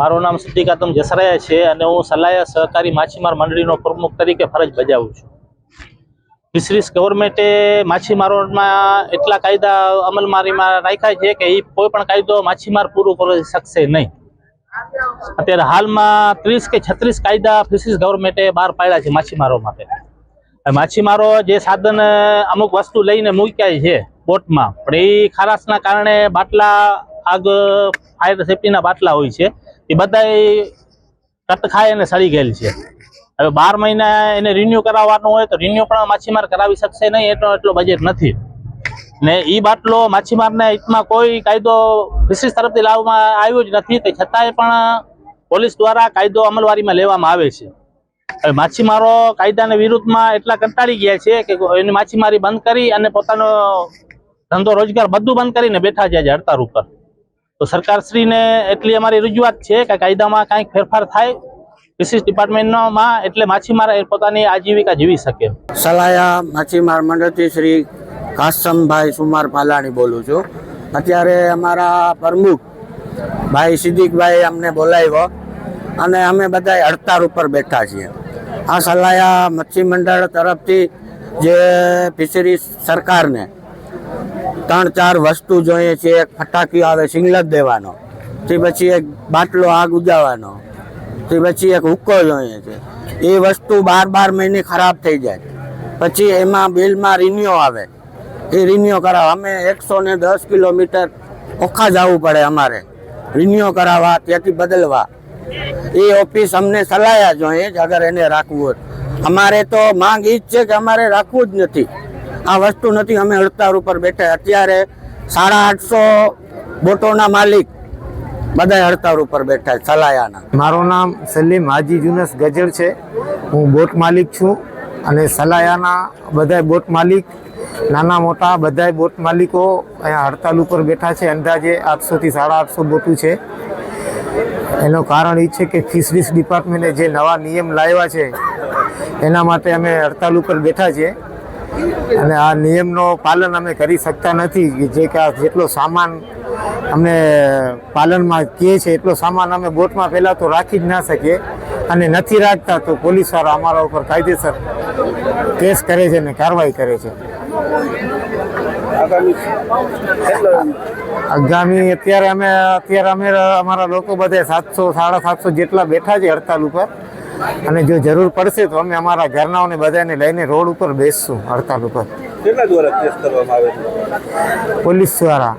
મારું નામ સિદ્દીકાતમ જસરાયા છે અને હું સલાયા સહકારી માછીમાર મંડળીનો પ્રમુખ તરીકે ફરજ બજાવું છું। ફિશરીઝ ગવર્મેન્ટે માછીમારોમાં એટલા કાયદા અમલમાં રાખ્યા છે કે એ કોઈ પણ કાયદો માછીમાર પૂરું કરી શકશે નહીં। અત્યારે હાલમાં 30 કે 36 કાયદા ફિશરીઝ ગવર્મેન્ટે બહાર પાડ્યા છે માછીમારો માટે। માછીમારો જે સાધન અમુક વસ્તુ લઈને મૂક્યા છે બોટમાં, પણ એ ખારાશના કારણે બાટલા આગ ફાયર સેફ્ટીના બાટલા હોય છે એ બધા કટ ખાય અને સડી ગયેલ છે। હવે 12 મહિના એને રિન્યુ કરાવવાનું હોય તો રિન્યુ પણ માછીમાર કરાવી શકશે નહીં, એટલો બજેટ નથી ને એ બાટલો માછીમારને હિતમાં કોઈ કાયદો ફિશરીઝ તરફથી લાવવામાં આવ્યો જ નથી, તે છતાંય પણ પોલીસ દ્વારા કાયદો અમલવારીમાં લેવામાં આવે છે। હવે માછીમારો કાયદાના વિરુદ્ધમાં એટલા કંટાળી ગયા છે કે એની માછીમારી બંધ કરી અને પોતાનો ધંધો રોજગાર બધું બંધ કરીને બેઠા છે આજે હડતાળ ઉપર। તો સરકારશ્રીને એટલી અમારી રજૂઆત છે કે કાયદામાં કાંઈક ફેરફાર થાય ફિશરીઝ ડિપાર્ટમેન્ટમાં, એટલે માછીમાર પોતાની આજીવિકા જીવી શકે। સલાયા માછીમાર મંડળથી શ્રી કાસમભાઈ સુમાર પાલાણી બોલું છું। અત્યારે અમારા પ્રમુખ ભાઈ સિદ્દીકભાઈ અમને બોલાવ્યો અને અમે બધા હડતાળ ઉપર બેઠા છીએ। આ સલાયા મચ્છી મંડળ તરફથી જે ફિશરીઝ સરકારને 3-4 વસ્તુ જોઈએ છે। એક ફટાકીઓ આવે સિંગલત દેવાનો, તે પછી એક બાટલો આગ ઉજાવવાનો, તે પછી એક હુક્કો જોઈએ છે। એ વસ્તુ 12 મહિને ખરાબ થઈ જાય પછી એમાં બિલમાં રિન્યુ આવે, એ રિન્યુ કરાવવા અમે 110 કિલોમીટર ઓખા જવું પડે અમારે રિન્યુ કરાવવા, ત્યાંથી બદલવા। એ ઓફિસ અમને સલાયા જોઈએ જ અગર એને રાખવું હોય। અમારે તો માંગ એ જ છે કે અમારે રાખવું જ નથી, આ વસ્તુ નથી, અમે હડતાળ ઉપર બેઠા। અત્યારે 850 બોટોના માલિક બધા હડતાળ ઉપર બેઠા સલાયાના। મારું નામ સલીમ હાજી યુનસ ગજર છે, હું બોટ માલિક છું અને સલાયાના બધા બોટ માલિક નાના મોટા બધા બોટ માલિકો અહીંયા હડતાળ ઉપર બેઠા છે। અંદાજે 800 થી 850 બોટું છે। એનું કારણ એ છે કે ફિશરીઝ ડિપાર્ટમેન્ટે જે નવા નિયમ લાવ્યા છે એના માટે અમે હડતાળ ઉપર બેઠા છીએ અને આ નિયમનો પાલન અમે કરી શકતા નથી। જે કે જેટલો સામાન અમને પાલનમાં કહે છે એટલો સામાન અમે બોટમાં પહેલાં તો રાખી જ ના શકીએ, અને નથી રાખતા તો પોલીસવાળા અમારા ઉપર કાયદેસર કેસ કરે છે અને કાર્યવાહી કરે છે। આગામી અત્યારે અમે અમારા લોકો બધા 700-750 જેટલા બેઠા છે હડતાળ ઉપર, અને જો જરૂર પડશે તો અમે અમારા ઘરનાઓને બધાને લઈને રોડ ઉપર બેસશું હડતાળ ઉપર। કેટલા દ્વારા કેસ કરવામાં આવે છે? પોલીસ દ્વારા।